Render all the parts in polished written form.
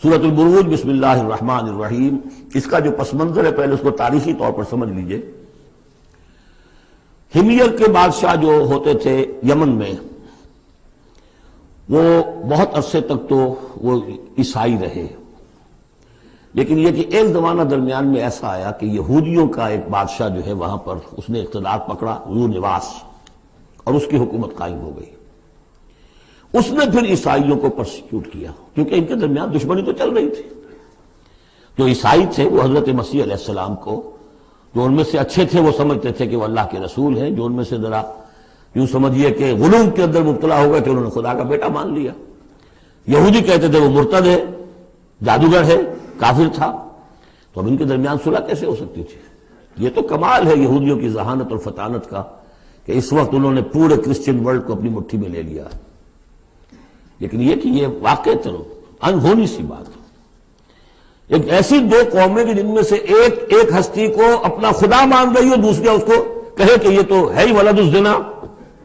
سورۃ البروج بسم اللہ الرحمن الرحیم، اس کا جو پس منظر ہے پہلے اس کو تاریخی طور پر سمجھ لیجئے۔ ہمیر کے بادشاہ جو ہوتے تھے یمن میں، وہ بہت عرصے تک تو وہ عیسائی رہے، لیکن یہ کہ ایک زمانہ درمیان میں ایسا آیا کہ یہودیوں کا ایک بادشاہ جو ہے وہاں پر اس نے اقتدار پکڑا، ذو نواس، اور اس کی حکومت قائم ہو گئی۔ اس نے پھر عیسائیوں کو پرسیکیوٹ کیا، کیونکہ ان کے درمیان دشمنی تو چل رہی تھی۔ جو عیسائی تھے وہ حضرت مسیح علیہ السلام کو، جو ان میں سے اچھے تھے وہ سمجھتے تھے کہ وہ اللہ کے رسول ہیں، جو ان میں سے ذرا یوں سمجھیے کہ غلو کے اندر مبتلا ہو گئے تھے، انہوں نے خدا کا بیٹا مان لیا۔ یہودی کہتے تھے وہ مرتد ہے، جادوگر ہے، کافر تھا۔ تو اب ان کے درمیان صلح کیسے ہو سکتی تھی؟ یہ تو کمال ہے یہودیوں کی ذہانت اور فطانت کا کہ اس وقت انہوں نے پورے کرسچن ورلڈ کو اپنی مٹھی میں لے لیا ہے۔ لیکن یہ کہ یہ واقع انہونی سی بات ہے، ایک ایسی دو قومیں کہ جن میں سے ایک ہستی کو اپنا خدا مان رہی ہو، دوسرا اس کو کہے کہ یہ تو ہے ہی ولد الزنا،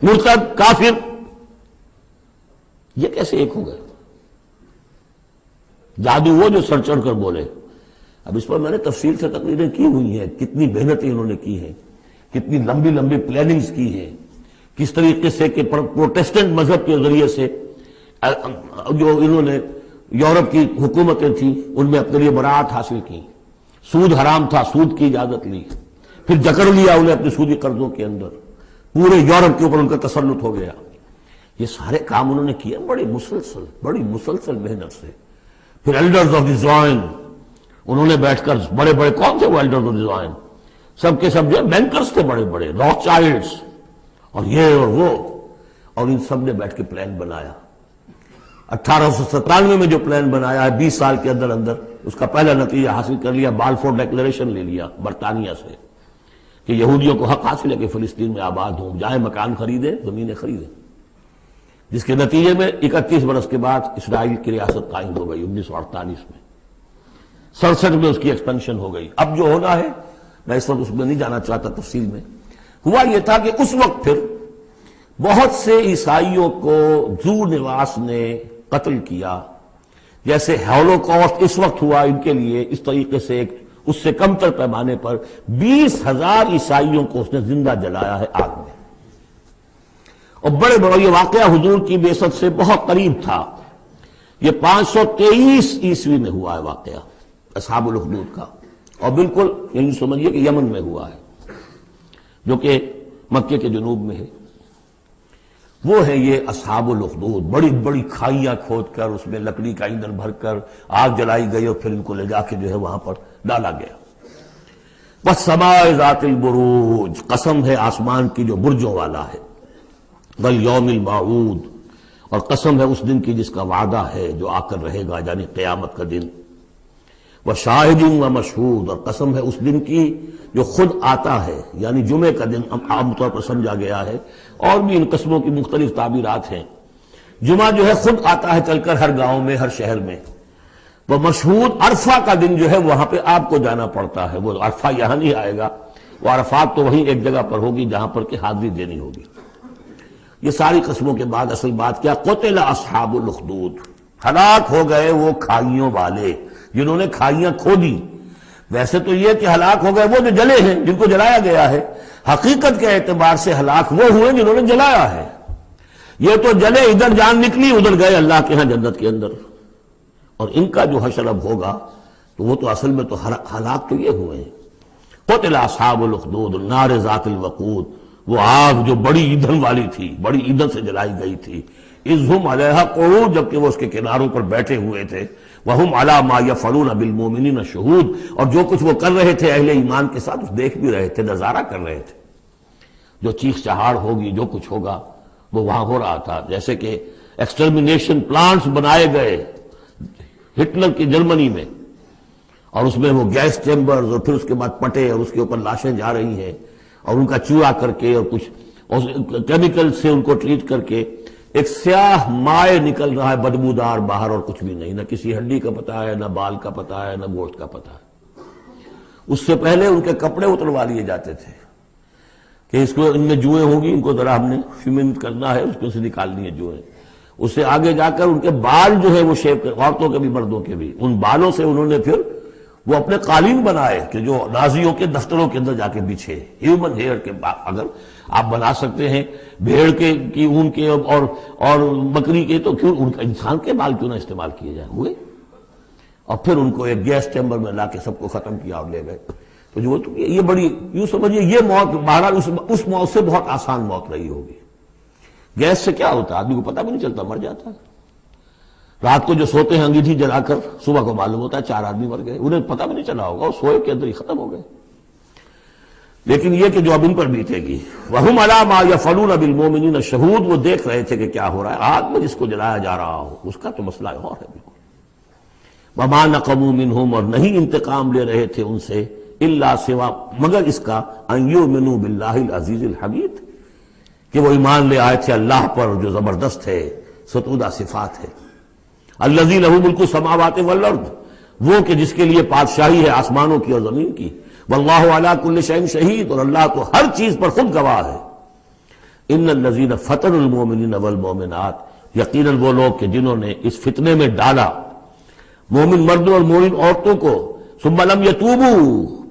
مرتد، کافر، یہ کیسے ایک ہو گئے؟ جادو وہ جو سر چڑھ کر بولے۔ اب اس پر میں نے تفصیل سے تقریریں کی ہوئی ہیں، کتنی محنتیں انہوں نے کی ہیں، کتنی لمبی لمبی پلاننگز کی ہیں، کس طریقے سے کہ پروٹیسٹنٹ مذہب کے ذریعے سے جو انہوں نے یورپ کی حکومتیں تھیں ان میں اپنے لیے براعت حاصل کی، سود حرام تھا، سود کی اجازت لی، پھر جکڑ لیا انہیں اپنے سودی قرضوں کے اندر، پورے یورپ کے اوپر ان کا تسلط ہو گیا۔ یہ سارے کام انہوں نے کیے بڑی مسلسل محنت سے۔ پھر ایلڈرز آف دی زوائن، انہوں نے بیٹھ کر بڑے بڑے، کون تھے وہ ایلڈرز آف دی زوائن؟ سب کے سب جو بینکرز تھے، بڑے بڑے راک چائلڈز اور یہ اور وہ، اور ان سب نے بیٹھ کے پلان بنایا۔ 1897 میں جو پلان بنایا ہے، 20 سال کے اندر اندر اس کا پہلا نتیجہ حاصل کر لیا، بالفور ڈیکلریشن لے لیا برطانیہ سے کہ یہودیوں کو حق حاصل ہے کہ فلسطین میں آباد ہوں، جائیں مکان خریدیں، زمینیں خریدیں، جس کے نتیجے میں 31 برس کے بعد اسرائیل کی ریاست قائم ہو گئی 1948 میں۔ 67 میں اس کی ایکسپینشن ہو گئی۔ اب جو ہونا ہے، میں اس وقت اس میں نہیں جانا چاہتا تفصیل میں، ہوا یہ تھا کہ اس وقت پھر بہت سے عیسائیوں کو ذو نواس نے قتل کیا، جیسے ہولوکاسٹ اس وقت ہوا ان کے لیے، اس طریقے سے اس سے کم تر پیمانے پر 20,000 عیسائیوں کو اس نے زندہ جلایا ہے آگ میں۔ اور بڑے بڑے، یہ واقعہ حضور کی بعثت سے بہت قریب تھا، یہ 523 عیسوی میں ہوا ہے واقعہ اصحاب الاخدود کا، اور بالکل یعنی سمجھیے کہ یمن میں ہوا ہے، جو کہ مکے کے جنوب میں ہے۔ وہ ہے یہ اصحاب الاخدود، بڑی بڑی کھائیاں کھود کر اس میں لکڑی کا ایندھن بھر کر آگ جلائی گئی اور پھر ان کو لے جا کے جو ہے وہاں پر ڈالا گیا۔ والسماء ذات البروج، قسم ہے آسمان کی جو برجوں والا ہے، والیوم الموعود، اور قسم ہے اس دن کی جس کا وعدہ ہے جو آ کر رہے گا، یعنی قیامت کا دن، وشاہد ومشہود، اور قسم ہے اس دن کی جو خود آتا ہے، یعنی جمعے کا دن عام طور پر سمجھا گیا ہے، اور بھی ان قسموں کی مختلف تعبیرات ہیں۔ جمعہ جو ہے خود آتا ہے چل کر ہر گاؤں میں، ہر شہر میں۔ وہ مشہود عرفہ کا دن جو ہے وہاں پہ آپ کو جانا پڑتا ہے، وہ عرفہ یہاں نہیں آئے گا، وہ عرفات تو وہیں ایک جگہ پر ہوگی جہاں پر کہ حاضری دینی ہوگی۔ یہ ساری قسموں کے بعد اصل بات کیا؟ قتل اصحاب الاخدود، ہلاک ہو گئے وہ کھائیوں والے جنہوں نے کھائیاں کھودی۔ ویسے تو یہ کہ ہلاک ہو گئے وہ جو جلے ہیں، جن کو جلایا گیا ہے، حقیقت کے اعتبار سے ہلاک وہ ہوئے جنہوں نے جلایا ہے۔ یہ تو جلے، ادھر جان نکلی، ادھر گئے اللہ کے ہاں جنت کے اندر۔ اور ان کا جو حشر اب ہوگا تو وہ تو اصل میں تو ہلاک تو یہ ہوئے ہیں۔ قتل اصحاب الاخدود النار ذات الوقود، وہ آگ جو بڑی ایندھن والی تھی، بڑی ایندھن سے جلائی گئی تھی، اذ ہم علیہا قعود، جبکہ وہ اس کے کناروں پر بیٹھے ہوئے تھے، وہم علی ما یفعلون بالمؤمنین شہود، اور جو کچھ وہ کر رہے تھے اہل ایمان کے ساتھ اس دیکھ بھی رہے تھے، نظارہ کر رہے تھے۔ جو چیخ چہاڑ ہوگی، جو کچھ ہوگا وہ وہاں ہو رہا تھا۔ جیسے کہ ایکسٹرمینیشن پلانٹس بنائے گئے ہٹلر کی جرمنی میں، اور اس میں وہ گیس چیمبرز، اور پھر اس کے بعد پٹے، اور اس کے اوپر لاشیں جا رہی ہیں، اور ان کا چوہا کر کے اور کچھ کیمیکل سے ان کو ٹریٹ کر کے ایک سیاہ مائع نکل رہا ہے بدبودار باہر، اور کچھ بھی نہیں، نہ کسی ہڈی کا پتہ ہے، نہ بال کا پتہ ہے، نہ گوشت کا پتہ ہے۔ اس سے پہلے ان کے کپڑے اتروا لیے جاتے تھے کہ اس کو ان میں جوئیں ہوں گی، ان کو ذرا ہم نے فیمنٹ کرنا ہے، اس کو سے نکالنی ہے جوئیں۔ اس سے آگے جا کر ان کے بال جو ہے وہ شیپ، عورتوں کے بھی مردوں کے بھی، ان بالوں سے انہوں نے پھر وہ اپنے قالین بنائے کہ جو نازیوں کے دفتروں کے اندر جا کے بچھے، ہیومن ہیئر کے، اگر آپ بنا سکتے ہیں بھیڑ کے کی اون کے اور بکری کے، تو کیوں ان کا انسان کے بال کیوں نہ استعمال کیے جائیں ہوئے، اور پھر ان کو ایک گیس چیمبر میں لا کے سب کو ختم کیا اور لے گئے۔ تو جو یہ بڑی، یوں سمجھیے یہ موت بہرحال اس موت سے بہت آسان موت رہی ہوگی۔ گیس سے کیا ہوتا ہے، آدمی کو پتہ بھی نہیں چلتا، مر جاتا ہے۔ رات کو جو سوتے ہیں انگیٹھی جلا کر، صبح کو معلوم ہوتا ہے 4 آدمی مر گئے، انہیں پتہ بھی نہیں چلا ہوگا، وہ سوئے کے اندر ہی ختم ہو گئے۔ لیکن یہ کہ جو اب ان پر بیتے گی، وَهُمْ عَلَىٰ مَا يَفْعَلُونَ بِالْمُؤْمِنِينَ شَهُودٌ، وہ دیکھ رہے تھے کہ کیا ہو رہا ہے، آگ میں جس کو جلایا جا رہا ہو اس کا تو مسئلہ اور ہے بالکل۔ وَمَا نَقَمُوا مِنْهُمْ، اور نہیں انتقام لے رہے تھے ان سے، إِلَّا سوا مگر اس کا، أَن يُؤْمِنُوا بِاللَّهِ الْعَزِيزِ الْحَمِيدِ، کہ وہ ایمان لے آئے تھے اللہ پر جو زبردست ہے، ستودہ صفات ہے۔ الذی لہ ملک السماوات والارض، وہ کہ جس کے لیے بادشاہی ہے آسمانوں کی اور زمین کی، واللہ علی کل شیء شہید، اور اللہ تو ہر چیز پر خود گواہ ہے۔ ان الذین فتنوا المؤمنین والمؤمنات، یقیناً وہ لوگ کہ جنہوں نے اس فتنے میں ڈالا مومن مردوں اور مومن عورتوں کو، ثم لم یتوبوا،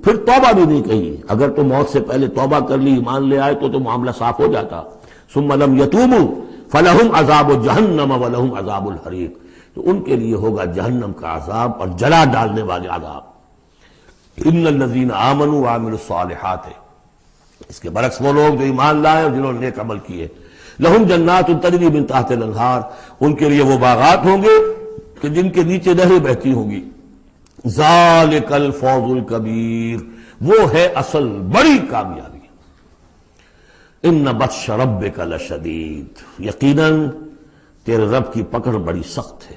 پھر توبہ بھی نہیں کہی، اگر تو موت سے پہلے توبہ کر لی، ایمان لے آئے تو معاملہ صاف ہو جاتا، ثم لم یتوبوا فلہم عذاب جہنم ولہم عذاب الحریق، تو ان کے لیے ہوگا جہنم کا عذاب اور جلا ڈالنے والے عذاب۔ ان الذین آمنوا وعملوا الصالحات، اس کے برعکس وہ لوگ جو ایمان لائے اور جنہوں نے نیک عمل کیے، لہم جنات تجری من تحت الانہار، ان کے لیے وہ باغات ہوں گے کہ جن کے نیچے نہریں بہتی ہوں گی۔ ذالک الفوز الکبیر، وہ ہے اصل بڑی کامیابی۔ ان بطش ربک لشدید، یقیناً تیرے رب کی پکڑ بڑی سخت ہے،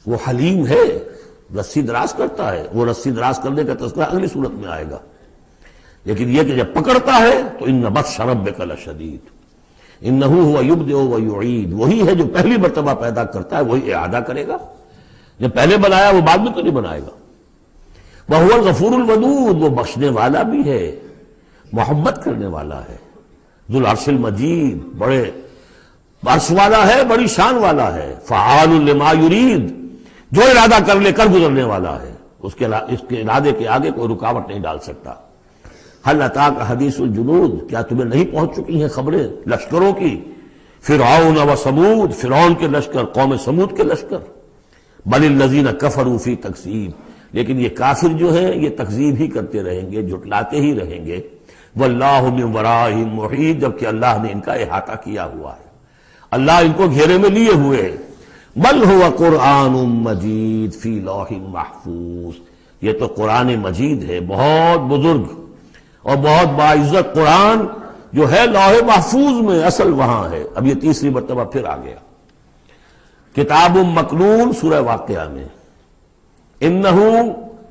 وہ حلیم ہے، رسی دراز کرتا ہے، وہ رسی دراز کرنے کا تذکرہ اگلی صورت میں آئے گا، لیکن یہ کہ جب پکڑتا ہے تو ان بطش ربک لشدید، انہ هو یبدئ ویعید، وہی ہے جو پہلی مرتبہ پیدا کرتا ہے وہی اعادہ کرے گا، جب پہلے بنایا وہ بعد میں تو نہیں بنائے گا۔ وہو الغفور الودود، وہ بخشنے والا بھی ہے، محبت کرنے والا ہے، ذو العرش المجید، بڑے عرش والا ہے، بڑی شان والا ہے، فعال لما یرید، جو ارادہ کر لے کر گزرنے والا ہے، اس کے ارادے کے آگے کوئی رکاوٹ نہیں ڈال سکتا۔ هل اتاک حدیث الجنود، کیا تمہیں نہیں پہنچ چکی ہیں خبریں لشکروں کی، فرعون و سمود، فرعون کے لشکر، قوم سمود کے لشکر، بل الذین کفروا فی تکذیب، لیکن یہ کافر جو ہیں یہ تکذیب ہی کرتے رہیں گے، جھٹلاتے ہی رہیں گے، واللہ من ورائہم محیط، جبکہ اللہ نے ان کا احاطہ کیا ہوا ہے، اللہ ان کو گھیرے میں لیے ہوئے ہے۔ بل هو قرآن مجید فی لوح محفوظ، یہ تو قرآن مجید ہے، بہت بزرگ اور بہت باعزت قرآن جو ہے لوح محفوظ میں، اصل وہاں ہے۔ اب یہ تیسری مرتبہ پھر آ گیا، کتاب مکنون سورہ واقعہ میں، انہ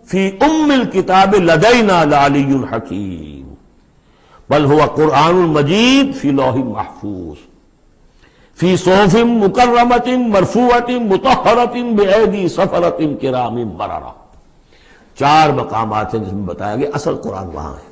فی ام الکتاب لدینا لعلی حکیم، بل هو قرآن مجید فی لوح محفوظ فی صحف مکرمۃ مرفوعۃ مطہرۃ بایدی سفرۃ کرام بررہ، 4 مقامات ہیں جس میں بتایا گیا اصل قرآن وہاں ہے۔